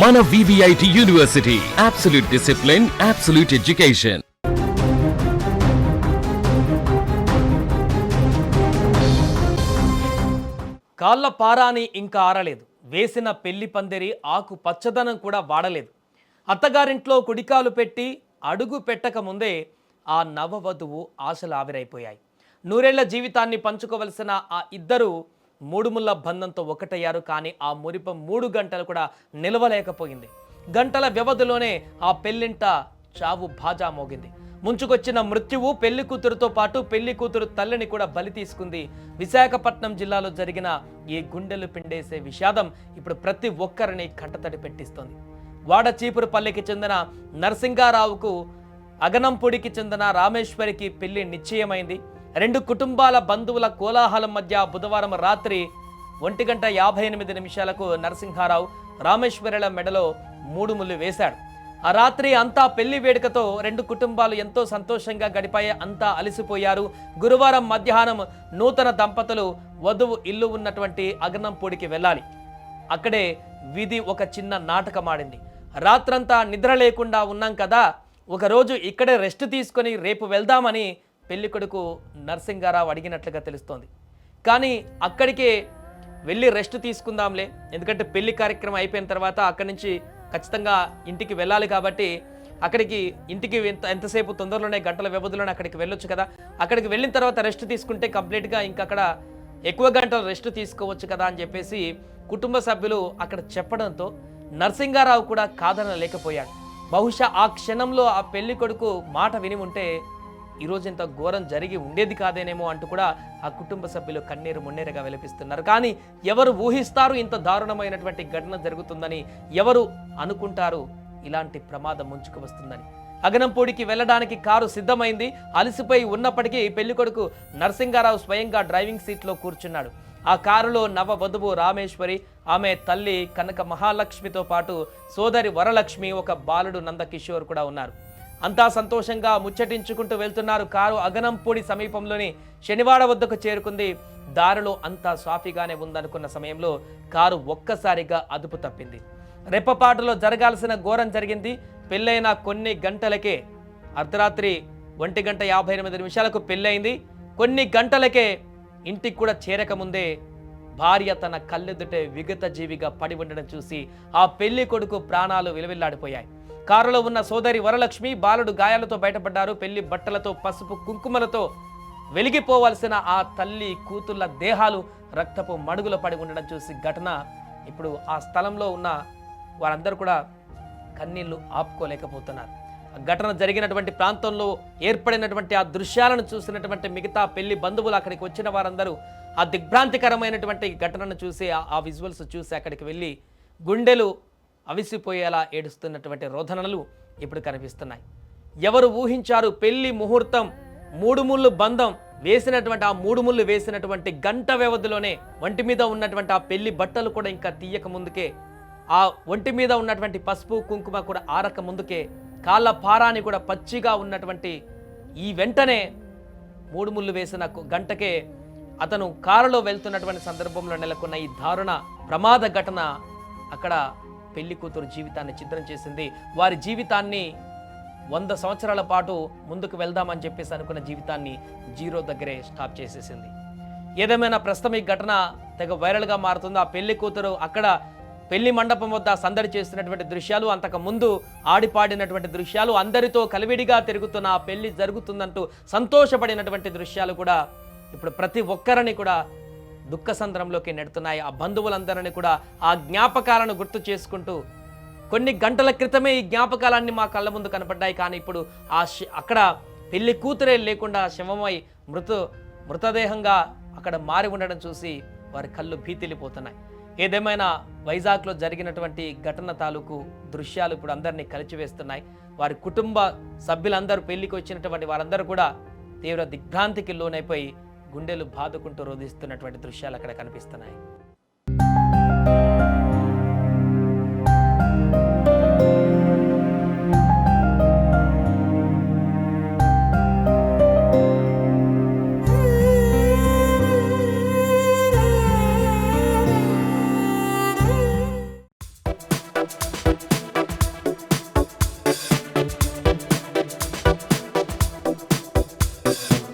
మన VVIT university, absolute discipline, absolute education. కాళ్ళ పారాని ఇంకా ఆరలేదు. వేసిన పెళ్లి పందిరి ఆకు పచ్చదనం కూడా వాడలేదు. అత్తగారింట్లో కుడికాలు పెట్టి అడుగు పెట్టక ముందే ఆ నవవధువు ఆశలు ఆవిరైపోయాయి. నూరేళ్ల జీవితాన్ని పంచుకోవలసిన ఆ ఇద్దరు మూడుముళ్ళ బంధంతో ఒకటయ్యారు. కానీ ఆ మురిపం 3 గంటలు కూడా నిలవలేకపోయింది. గంటల వ్యవధిలోనే ఆ పెళ్లింట చావు బాజా మోగింది. ముంచుకొచ్చిన మృత్యువు పెళ్లి కూతురుతో పాటు పెళ్లి కూతురు తల్లిని కూడా బలి తీసుకుంది. విశాఖపట్నం జిల్లాలో జరిగిన ఈ గుండెలు పిండేసే విషాదం ఇప్పుడు ప్రతి ఒక్కరిని కంటతడి పెట్టిస్తోంది. వాడ చీపురుపల్లికి చెందిన నరసింగారావుకు అగనంపూడికి చెందిన రామేశ్వరికి పెళ్లి నిశ్చయమైంది. 2 కుటుంబాల బంధువుల కోలాహలం మధ్య బుధవారం రాత్రి 1:58 నరసింహారావు రామేశ్వరుల మెడలో 3 ముళ్ళు వేశాడు. ఆ రాత్రి అంతా పెళ్లి వేడుకతో 2 కుటుంబాలు ఎంతో సంతోషంగా గడిపాయి. అంతా అలసిపోయారు. గురువారం మధ్యాహ్నం నూతన దంపతులు వధువు ఇల్లు ఉన్నటువంటి అగనంపూడికి వెళ్ళాలి. అక్కడే విధి ఒక చిన్న నాటకమాడింది. రాత్రంతా నిద్ర లేకుండా ఉన్నాం కదా, ఒకరోజు ఇక్కడే రెస్ట్ తీసుకొని రేపు వెళ్దామని పెళ్లి కొడుకు నరసింగారావు అడిగినట్లుగా తెలుస్తోంది. కానీ అక్కడికే వెళ్ళి రెస్ట్ తీసుకుందాంలే, ఎందుకంటే పెళ్లి కార్యక్రమం అయిపోయిన తర్వాత అక్కడి నుంచి ఖచ్చితంగా ఇంటికి వెళ్ళాలి కాబట్టి ఇంటికి ఎంతసేపు తొందరలోనే గంటల వ్యవధిలోనే అక్కడికి వెళ్ళొచ్చు కదా, అక్కడికి వెళ్ళిన తర్వాత రెస్ట్ తీసుకుంటే కంప్లీట్గా ఇంకక్కడ ఎక్కువ గంటలు రెస్ట్ తీసుకోవచ్చు కదా అని చెప్పేసి కుటుంబ సభ్యులు అక్కడ చెప్పడంతో నరసింగారావు కూడా కాదనలేకపోయాడు. బహుశా ఆ క్షణంలో ఆ పెళ్లి కొడుకు మాట విని ఉంటే ఈరోజు ఇంత ఘోరం జరిగి ఉండేది కాదేనేమో అంటూ కూడా ఆ కుటుంబ సభ్యులు కన్నీరు మున్నేరుగా వెలిపిస్తున్నారు. కానీ ఎవరు ఊహిస్తారు ఇంత దారుణమైనటువంటి ఘటన జరుగుతుందని? ఎవరు అనుకుంటారు ఇలాంటి ప్రమాదం ముంచుకు వస్తుందని? అగనంపూడికి వెళ్ళడానికి కారు సిద్ధమైంది. అలసిపోయి ఉన్నప్పటికీ పెళ్లి కొడుకు నరసింగారావు స్వయంగా డ్రైవింగ్ సీట్లో కూర్చున్నాడు. ఆ కారులో నవ వధువు రామేశ్వరి, ఆమె తల్లి కనక మహాలక్ష్మితో పాటు సోదరి వరలక్ష్మి, ఒక బాలుడు నందకిషోర్ కూడా ఉన్నారు. అంతా సంతోషంగా ముచ్చటించుకుంటూ వెళ్తున్నారు. కారు అగనంపూడి సమీపంలోని శనివాడ వద్దకు చేరుకుంది. దారిలో అంతా సాఫీగానే ఉందనుకున్న సమయంలో కారు ఒక్కసారిగా అదుపు తప్పింది. రెప్పపాటులో జరగాల్సిన ఘోరం జరిగింది. పెళ్ళైన కొన్ని గంటలకే, అర్ధరాత్రి 1:58 పెళ్ళైంది. కొన్ని గంటలకే ఇంటికి కూడా చేరకముందే భార్య తన కళ్ళెదుటే విగత జీవిగా పడి ఉండడం చూసి ఆ పెళ్లి కొడుకు ప్రాణాలు విలవిల్లాడిపోయాయి. కారులో ఉన్న సోదరి వరలక్ష్మి, బాలుడు గాయాలతో బయటపడ్డారు. పెళ్లి బట్టలతో పసుపు కుంకుమలతో వెలిగిపోవలసిన ఆ తల్లి కూతుళ్ళ దేహాలు రక్తపు మడుగులో పడి ఉండడం చూసి ఘటన ఇప్పుడు ఆ స్థలంలో ఉన్న వారందరూ కూడా కన్నీళ్లు ఆపుకోలేకపోతున్నారు. ఆ ఘటన జరిగినటువంటి ప్రాంతంలో ఏర్పడినటువంటి ఆ దృశ్యాలను చూసినటువంటి మిగతా పెళ్లి బంధువులు, అక్కడికి వచ్చిన వారందరూ ఆ దిగ్భ్రాంతికరమైనటువంటి ఘటనను చూసి ఆ విజువల్స్ చూసి అక్కడికి వెళ్ళి గుండెలు అవిసిపోయేలా ఏడుస్తున్నటువంటి రోదనలు ఇప్పుడు కనిపిస్తున్నాయి. ఎవరు ఊహించారు పెళ్లి ముహూర్తం 3 ముళ్ళు బంధం వేసినటువంటి ఆ 3 ముళ్ళు వేసినటువంటి గంట వ్యవధిలోనే ఒంటి మీద ఉన్నటువంటి ఆ పెళ్లి బట్టలు కూడా ఇంకా తీయక ముందుకే, ఆ ఒంటి మీద ఉన్నటువంటి పసుపు కుంకుమ కూడా ఆరక ముందుకే, కాళ్ళ పారాని కూడా పచ్చిగా ఉన్నటువంటి ఈ వెంటనే 3 ముళ్ళు వేసిన గంటకే అతను కారులో వెళ్తున్నటువంటి సందర్భంలో నెలకొన్న ఈ దారుణ ప్రమాద ఘటన అక్కడ పెళ్లి కూతురు జీవితాన్ని ఛిద్రం చేసింది. వారి జీవితాన్ని 100 సంవత్సరాల పాటు ముందుకు వెళ్దామని చెప్పేసి అనుకున్న జీవితాన్ని జీరో దగ్గరే స్టాప్ చేసేసింది. ఏదేమైనా ప్రస్తుతం ఈ ఘటన తెగ వైరల్గా మారుతుంది. ఆ పెళ్లి కూతురు అక్కడ పెళ్లి మండపం వద్ద సందడి చేస్తున్నటువంటి దృశ్యాలు, అంతకు ముందు ఆడిపాడినటువంటి దృశ్యాలు, అందరితో కలివిడిగా తిరుగుతున్న ఆ పెళ్లి జరుగుతుందంటూ సంతోషపడినటువంటి దృశ్యాలు కూడా ఇప్పుడు ప్రతి ఒక్కరిని కూడా దుఃఖసంద్రంలోకి నెడుతున్నాయి. ఆ బంధువులందరినీ కూడా ఆ జ్ఞాపకాలను గుర్తు చేసుకుంటూ, కొన్ని గంటల క్రితమే ఈ జ్ఞాపకాలన్నీ మా కళ్ళ ముందు కనపడ్డాయి, కానీ ఇప్పుడు అక్కడ పెళ్లి కూతురే లేకుండా శవమై మృతదేహంగా అక్కడ మారి ఉండడం చూసి వారి కళ్ళు భీతిల్లిపోతున్నాయి. ఏదేమైనా వైజాగ్లో జరిగినటువంటి ఘటన తాలూకు దృశ్యాలు ఇప్పుడు అందరినీ కలిచివేస్తున్నాయి. వారి కుటుంబ సభ్యులందరూ పెళ్లికి వచ్చినటువంటి వారందరూ కూడా తీవ్ర దిగ్భ్రాంతికి లోనైపోయి గుండెలు బాదుకుంటూ రోధిస్తున్నటువంటి దృశ్యాలు అక్కడ కనిపిస్తున్నాయి. చేస్తారు